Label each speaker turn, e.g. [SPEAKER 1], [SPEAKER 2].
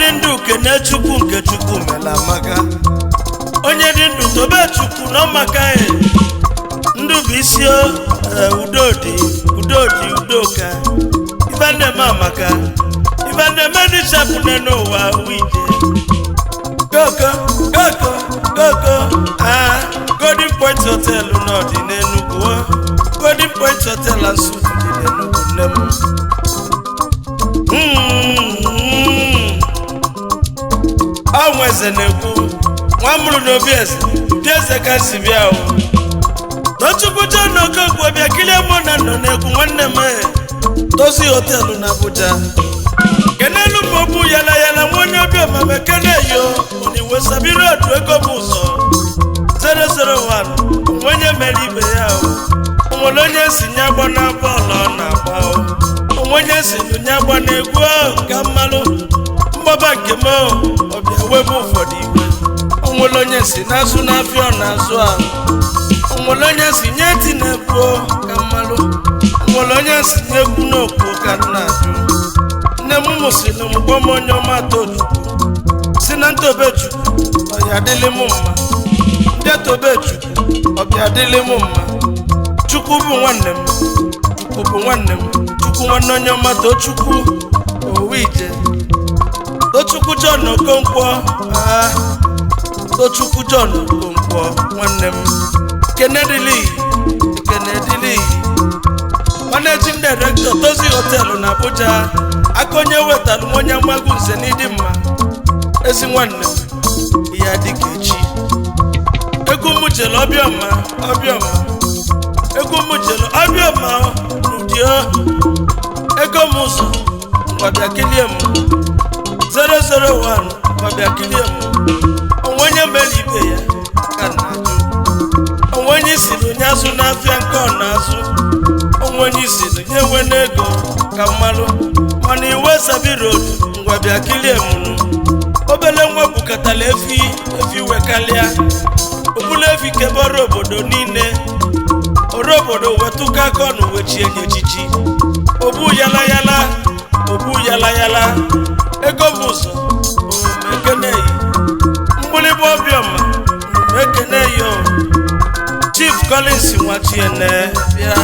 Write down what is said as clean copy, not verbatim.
[SPEAKER 1] dị ndụ kene Chukwu nke Chukwu mela amaka onye dị ndụ tobe Chukwu na maka ndụ bụ isi udoka ibe na-eme amaka ibe na-eme dị chapụ n'ụwa wije Koko Golden Point Hotel n'ọdị n'Enugu Golden Point Hotel Nsukka dị n'Enugu nne m Eze na-ekwu nwa mụrụ n'obi eze ka si bịa o Tochukwu John Okongwu bịa kilie mụ na nọ na-ekwu nwanne m Tozi Hotel na Abuja kenelu m obu yala nwanne obi omame kene yo oniwe sabiri odu ego bụ ụzọ 001 onye mere ibe ya o onwere onye si nye agba na bọọlụ na-agba o onye si nye agba na egwu ka mmalụ mgbaba nke m ọbịa webe ụfọdụ igwe onwere onye si n'azụ n'afịa n'azụ a onwere onye si nye eti na-ekwu ka mmalụ onwere onye si nye ekwu n'okwu ka nna ajụ nne m mụsịrị m gwa m onye ọma Tochukwu si na Ntobechukwu ọya adịlị m mma ndị Tobechukwu ọbịa adịlị m mma Chukwu bụ nwanne m Chukwu nwanne onye ọma Tochukwu Owije Tochukwu John Okonkwo Tochukwu John Okonkwo nwanne m Kennedy Managing Director Tozi Hotel na Abuja akonye wetalụ onye mgbagu nze n'ịdị mma ezi nwanne m ya dịka echi egwu m jere ọbịọma n'ụdị ego m ụzọ ngwabịa kilie m 001 ngwabịa kilie m onye mere ibe ya ka na-ajụ onye isiri onye azụ n'afịa nke ọ na-azụ onye isiri nye nwe n'ego ka mmalụ mana iwe sabiro ngwabịa kilie m obele nwa bukatala efi wekalịa obula efi kebe ọrụ obodo niile ọrụ obodo wetụka aka ọnụ wechie nye echichi obu yala ego bụ ụzọ ekeneyi mgbụlịgba obiọma ekeneyi Chief Collins Nwachiene bịa